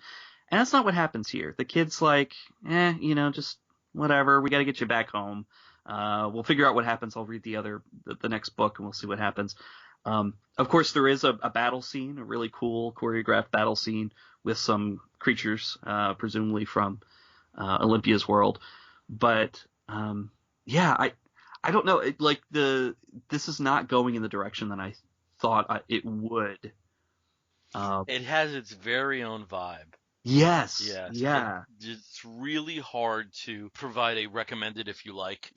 And that's not what happens here. The kid's like, just whatever. We got to get you back home. We'll figure out what happens. I'll read the next book and we'll see what happens. Of course, there is a battle scene, a really cool choreographed battle scene with some creatures, presumably from Olympia's world. But I don't know. This is not going in the direction that I thought it would. It has its very own vibe. Yes. Yes. Yeah. It's really hard to provide a recommended if you like.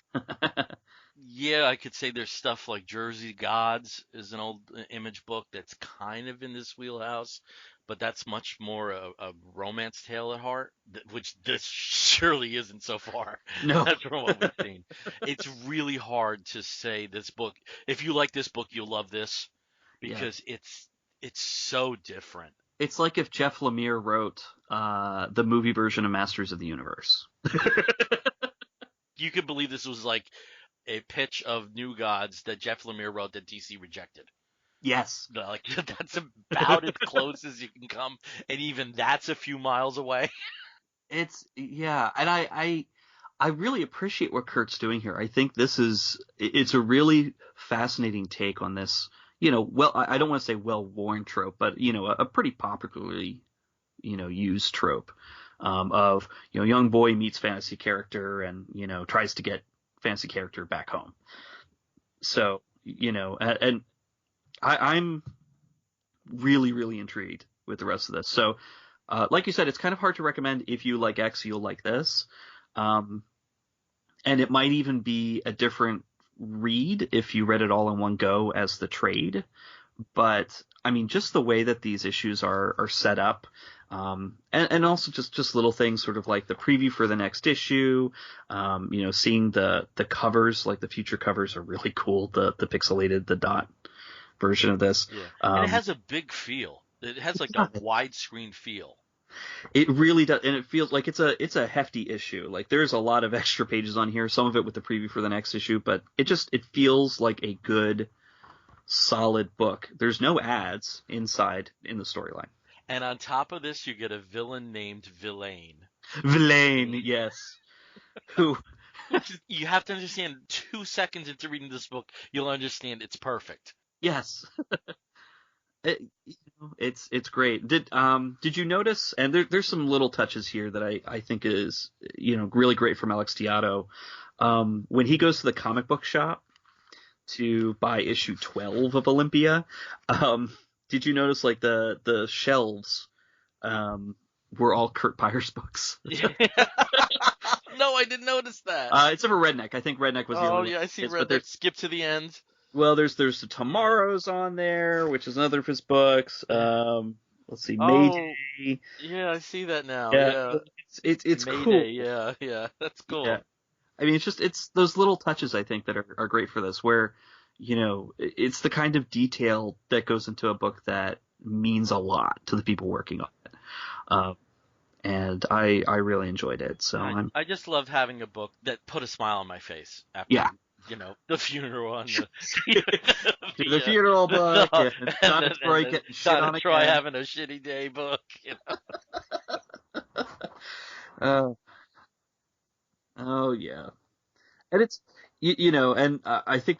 Yeah, I could say there's stuff like Jersey Gods is an old Image book that's kind of in this wheelhouse, but that's much more a romance tale at heart, which this surely isn't so far. No. That's from what we've seen. It's really hard to say this book. If you like this book, you'll love this because it's so different. It's like if Jeff Lemire wrote the movie version of Masters of the Universe. You could believe this was like a pitch of New Gods that Jeff Lemire wrote that DC rejected. Yes. Like, that's about as close as you can come, and even that's a few miles away. And I really appreciate what Kurt's doing here. I think it's a really fascinating take on this, I don't want to say well-worn trope, but, a pretty popularly, used trope, of, young boy meets fantasy character and, tries to get fantasy character back home. So, and I'm really, really intrigued with the rest of this. So, like you said, it's kind of hard to recommend. If you like X, you'll like this. And it might even be a different read if you read it all in one go as the trade. But I mean, just the way that these issues are set up, and also just little things, sort of like the preview for the next issue, seeing the covers, like the future covers are really cool. The pixelated, the dot version of this. Yeah. And it has a big feel. It has like a widescreen feel. It really does, and it feels like it's a hefty issue. Like there's a lot of extra pages on here, some of it with the preview for the next issue, but it feels like a good, solid book. There's no ads inside in the storyline. And on top of this, you get a villain named Villain. Villain, yes. Who? You have to understand, 2 seconds into reading this book, you'll understand it's perfect. Yes. It's great. Did you notice? And there's some little touches here that I think is really great from Alex Diato. When he goes to the comic book shop to buy issue 12 of Olympia, did you notice like the shelves were all Kurt Byers books? No, I didn't notice that. Except for Redneck. I think Redneck was the only one. Oh yeah, I see Redneck. Skip to the end. Well, there's the Tomorrows on there, which is another of his books. Let's see, Mayday. Yeah, I see that now. Yeah. It's Mayday, cool. Yeah, that's cool. Yeah. I mean, it's those little touches I think that are great for this, where it's the kind of detail that goes into a book that means a lot to the people working on it. And I really enjoyed it. So I just loved having a book that put a smile on my face after the funeral on the funeral book, and Donna Troy getting shit on again. Troy having a shitty day book. Oh yeah, and it's and I think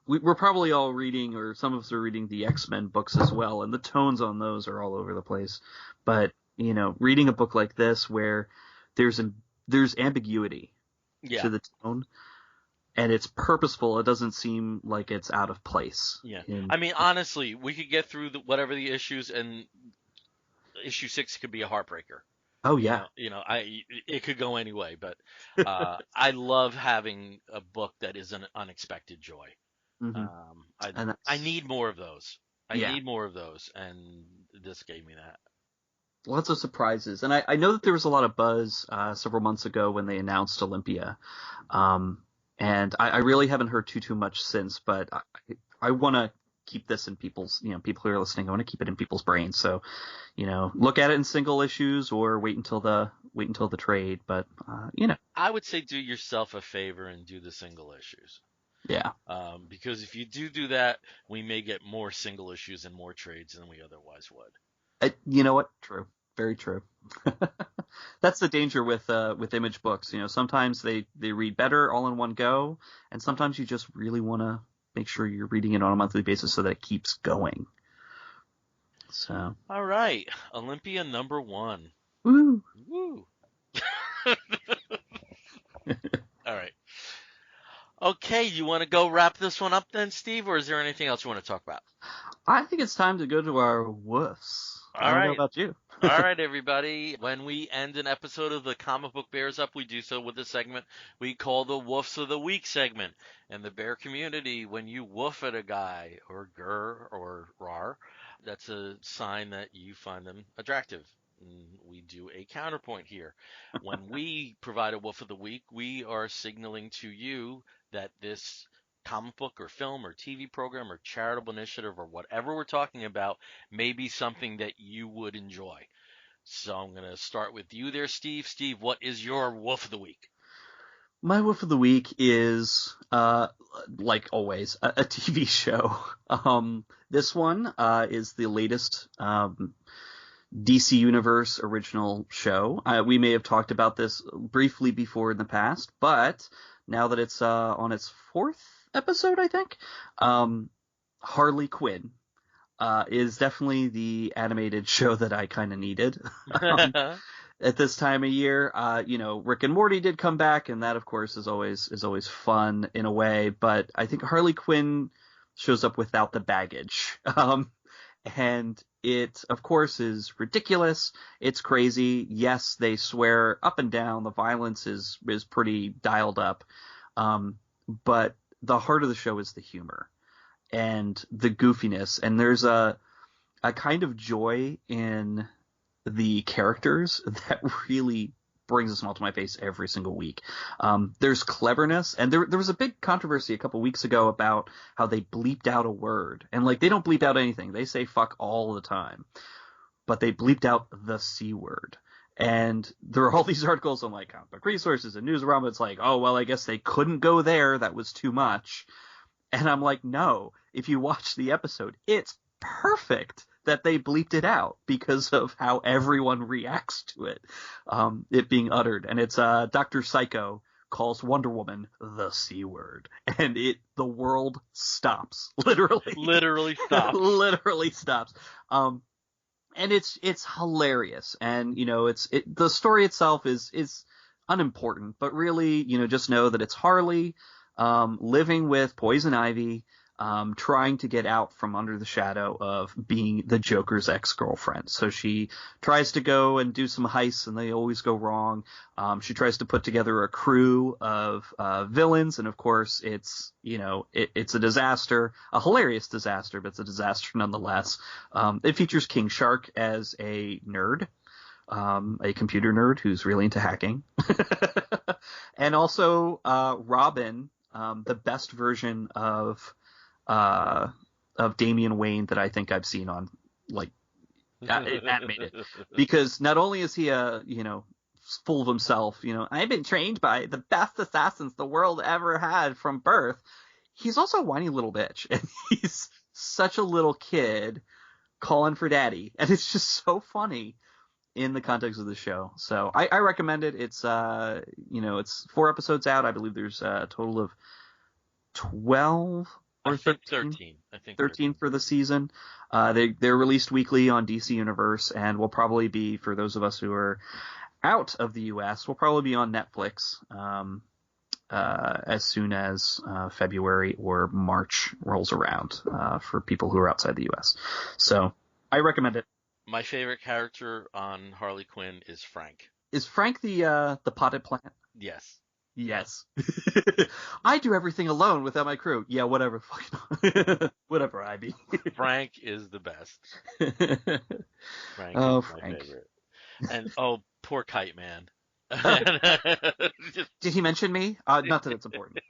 we're probably all reading, or some of us are reading the X-Men books as well, and the tones on those are all over the place. But reading a book like this where there's ambiguity to the tone, and it's purposeful. It doesn't seem like it's out of place. Yeah, I mean, honestly, we could get through whatever the issues, and issue 6 could be a heartbreaker. Oh yeah, it could go any way, but I love having a book that is an unexpected joy. Mm-hmm. I need more of those. I need more of those, and this gave me that. Lots of surprises, and I know that there was a lot of buzz several months ago when they announced Olympia, and I really haven't heard too much since. But I want to keep this in people's, people who are listening. I want to keep it in people's brains. So, look at it in single issues or wait until the trade. But I would say do yourself a favor and do the single issues. Yeah. Because if you do that, we may get more single issues and more trades than we otherwise would. You know what? True. Very true. That's the danger with Image books. Sometimes they read better all in one go, and sometimes you just really want to make sure you're reading it on a monthly basis so that it keeps going. So. All right, Olympia number 1. Woo! Woo! All right. Okay, you want to go wrap this one up then, Steve, or is there anything else you want to talk about? I think it's time to go to our woofs. I don't know about you. All right, everybody. When we end an episode of the Comic Book Bears Up, we do so with a segment we call the Woofs of the Week segment. In the bear community, when you woof at a guy or girl or rar, that's a sign that you find them attractive. And we do a counterpoint here. When we provide a Woof of the Week, we are signaling to you that this comic book or film or TV program or charitable initiative or whatever we're talking about may be something that you would enjoy. So I'm going to start with you there, Steve. Steve, what is your Woof of the Week? My Woof of the Week is, like always, a TV show. This one is the latest DC Universe original show. We may have talked about this briefly before in the past, but now that it's on its 4th episode, I think, Harley Quinn is definitely the animated show that I kind of needed at this time of year. Rick and Morty did come back, and that of course is always fun in a way, but I think Harley Quinn shows up without the baggage. And it, of course, is ridiculous. It's crazy. Yes, they swear up and down. The violence is pretty dialed up. But the heart of the show is the humor and the goofiness. And there's a kind of joy in the characters that really brings a smile to my face every single week. There's cleverness, and there was a big controversy a couple weeks ago about how they bleeped out a word, and like they don't bleep out anything. They say fuck all the time, but they bleeped out the C word. And there are all these articles on like Comic Book Resources and Newsarama. It's like, oh well, I guess they couldn't go there. That was too much. And I'm like, no. If you watch the episode, it's perfect that they bleeped it out because of how everyone reacts to it being uttered. And it's Dr. Psycho calls Wonder Woman the C word. and the world stops, literally. Literally stops. Literally stops. And it's hilarious, and the story itself is unimportant, but really, just know that it's Harley living with Poison Ivy, trying to get out from under the shadow of being the Joker's ex-girlfriend. So she tries to go and do some heists, and they always go wrong. She tries to put together a crew of villains, and of course, it's a disaster, a hilarious disaster, but it's a disaster nonetheless. It features King Shark as a nerd. A computer nerd who's really into hacking, and also Robin, the best version of Damian Wayne that I think I've seen on animated, because not only is he full of himself, I've been trained by the best assassins the world ever had from birth. He's also a whiny little bitch, and he's such a little kid calling for daddy, and it's just so funny in the context of the show. So I recommend it. It's it's 4 episodes out. I believe there's a total of 12 or 13. I think 13 for the season. They're released weekly on DC Universe, and will probably be, for those of us who are out of the US, will probably be on Netflix as soon as February or March rolls around for people who are outside the US. So I recommend it. My favorite character on Harley Quinn is Frank. Is Frank the potted plant? Yes. Yes. I do everything alone without my crew. Yeah, whatever. Whatever, Ivy. Frank is the best. Frank is my favorite. And poor Kite Man. Did he mention me? Not that it's important.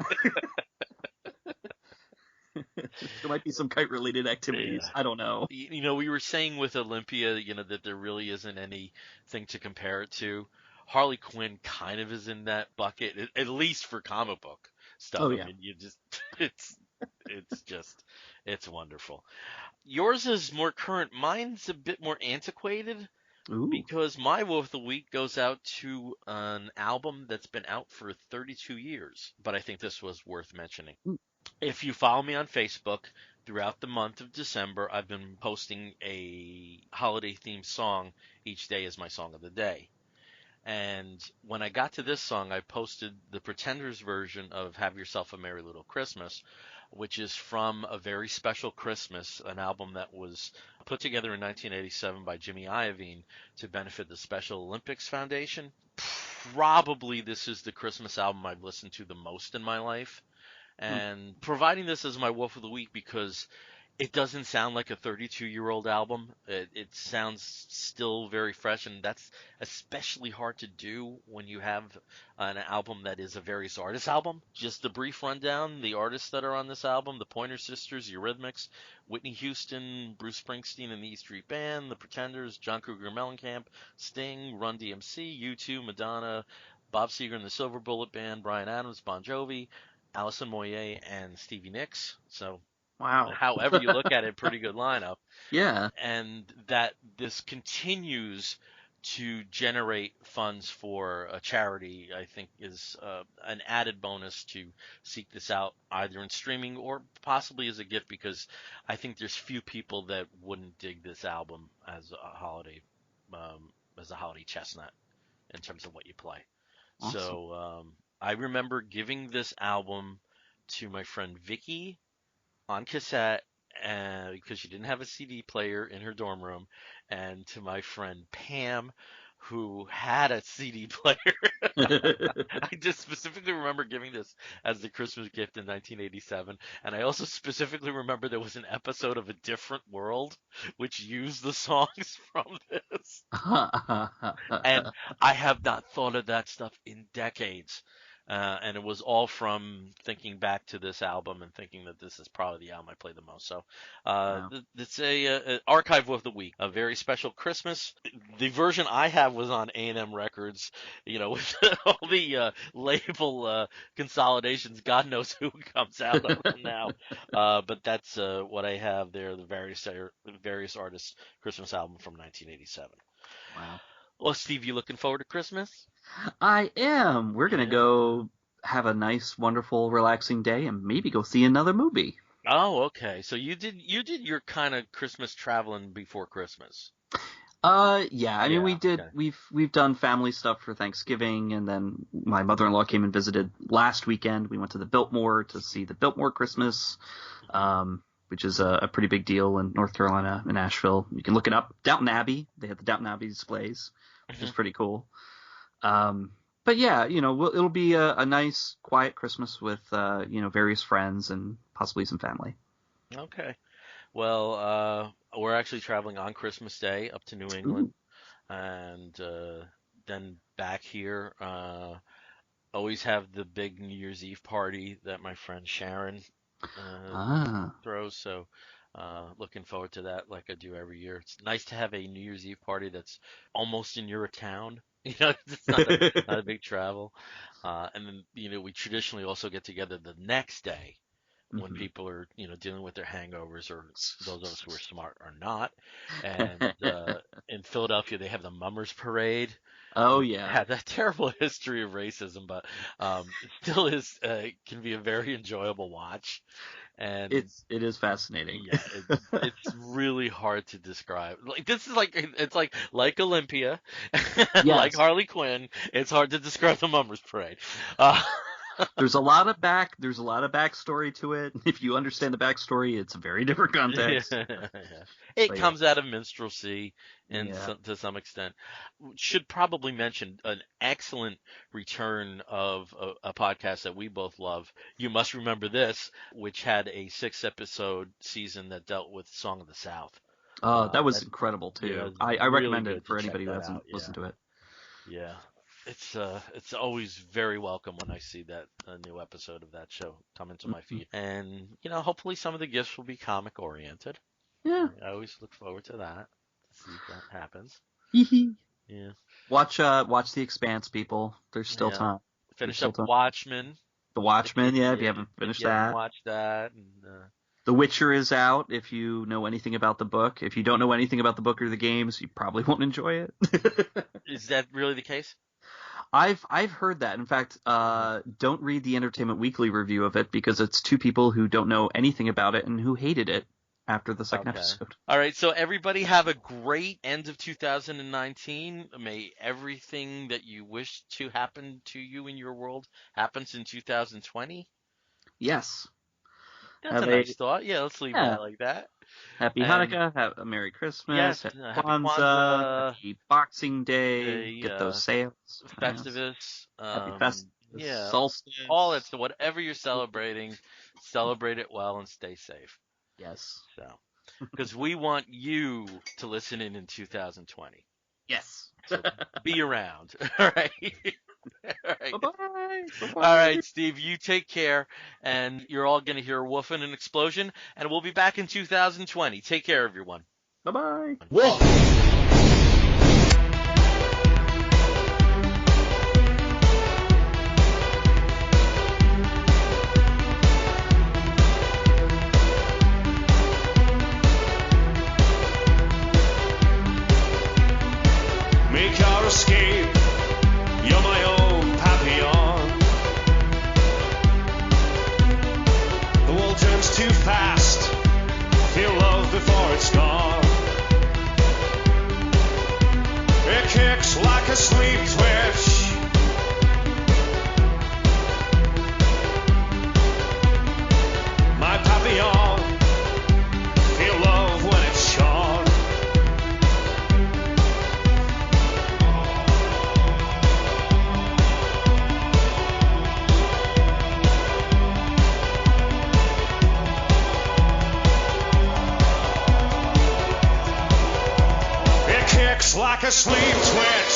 There might be some kite-related activities. Yeah. I don't know. We were saying with Olympia, that there really isn't anything to compare it to. Harley Quinn kind of is in that bucket, at least for comic book stuff. Oh, yeah. I mean, it's wonderful. Yours is more current. Mine's a bit more antiquated. Ooh. Because my Wolf of the Week goes out to an album that's been out for 32 years. But I think this was worth mentioning. If you follow me on Facebook, throughout the month of December, I've been posting a holiday-themed song each day as my song of the day. And when I got to this song, I posted the Pretenders version of Have Yourself a Merry Little Christmas, which is from A Very Special Christmas, an album that was put together in 1987 by Jimmy Iovine to benefit the Special Olympics Foundation. Probably this is the Christmas album I've listened to the most in my life. And providing this as my Wolf of the Week because it doesn't sound like a 32-year-old album. It sounds still very fresh, and that's especially hard to do when you have an album that is a various artist album. Just a brief rundown, the artists that are on this album: the Pointer Sisters, Eurythmics, Whitney Houston, Bruce Springsteen and the E Street Band, the Pretenders, John Cougar Mellencamp, Sting, Run DMC, U2, Madonna, Bob Seger and the Silver Bullet Band, Bryan Adams, Bon Jovi, Alison Moyet, and Stevie Nicks. So wow. However you look at it, pretty good lineup. Yeah. And that this continues to generate funds for a charity, I think, is an added bonus to seek this out either in streaming or possibly as a gift, because I think there's few people that wouldn't dig this album as a holiday chestnut in terms of what you play. Awesome. So I remember giving this album to my friend Vicky on cassette, because she didn't have a CD player in her dorm room, and to my friend Pam, who had a CD player. I just specifically remember giving this as the Christmas gift in 1987, and I also specifically remember there was an episode of A Different World which used the songs from this. And I have not thought of that stuff in decades. And it was all from thinking back to this album and thinking that this is probably the album I play the most. So Wow. it's a archive of the week, a very special Christmas. The version I have was on A&M Records, with all the label consolidations. God knows who comes out of them now. But that's what I have there, the various artists' Christmas album from 1987. Wow. Well, Steve, you looking forward to Christmas? I am. We're going to go have a nice, wonderful, relaxing day and maybe go see another movie. Oh, okay. So you did your kind of Christmas traveling before Christmas. Yeah, I mean, Yeah. Okay. we've done family stuff for Thanksgiving, and then my mother-in-law came and visited last weekend. We went to the Biltmore to see the Biltmore Christmas, which is a pretty big deal in North Carolina, in Asheville. You can look it up. Downton Abbey, they have the Downton Abbey displays, which is pretty cool. But yeah, it'll be a nice, quiet Christmas with various friends and possibly some family. Okay. Well, we're actually traveling on Christmas Day up to New England, Ooh. and then back here. Always have the big New Year's Eve party that my friend Sharon throws. So, looking forward to that, like I do every year. It's nice to have a New Year's Eve party that's almost in your town. It's not a big travel. And then, we traditionally also get together the next day when people are, dealing with their hangovers, or those of us who are smart are not. And in Philadelphia, they have the Mummers Parade. Oh, Which yeah. had that terrible history of racism, but it still is can be a very enjoyable watch. And It is fascinating. yeah, it's really hard to describe. Like this is like Olympia, like Yes. Harley Quinn. It's hard to describe the Mummers Parade. Uh, There's a lot of backstory to it. If you understand the backstory, it's a very different context. It But yeah. comes out of minstrelsy Yeah. to some extent. Should probably mention an excellent return of a podcast that we both love. You Must Remember This, which had a 6-episode season that dealt with Song of the South. That was That incredible too. it's I really recommend good it to for check anybody who that hasn't out. Yeah. listened to it. Yeah. It's always very welcome when I see that a new episode of that show come into my feed. And, hopefully some of the gifts will be comic oriented. Yeah. I always look forward to that, to see if that happens. Yeah. Watch The Expanse, people. There's still Yeah. time. Finish up Watchmen. The Watchmen, if you If haven't finished you haven't that. watched that. And, The Witcher is out. If you know anything about the book, if you don't know anything about the book or the games, you probably won't enjoy it. is that really the case? I've heard that. In fact, don't read the Entertainment Weekly review of it because it's two people who don't know anything about it and who hated it after the second episode. All right, so everybody have a great end of 2019. May everything that you wish to happen to you in your world happens in 2020. Yes. That's a nice thought. Yeah, let's leave that like that. Happy Hanukkah, have a Merry Christmas, yes, Happy Happy Kwanzaa, Happy Boxing Day, get those sales. Festivus. Happy Festivus, Solstice. All that, so whatever you're celebrating, celebrate it well and stay safe. Yes. So, because we want you to listen in 2020. Yes. So be around. All right. All right. Bye-bye. All right, Steve, you take care, and you're all going to hear a woof and an explosion, and we'll be back in 2020. Take care, everyone. Bye-bye. Woof. Make your escape, you're my own papillon. The world turns too fast, feel love before it's gone. It kicks like a sleep twitch. My papillon, feel love when it's shone. It kicks like a sleep twitch.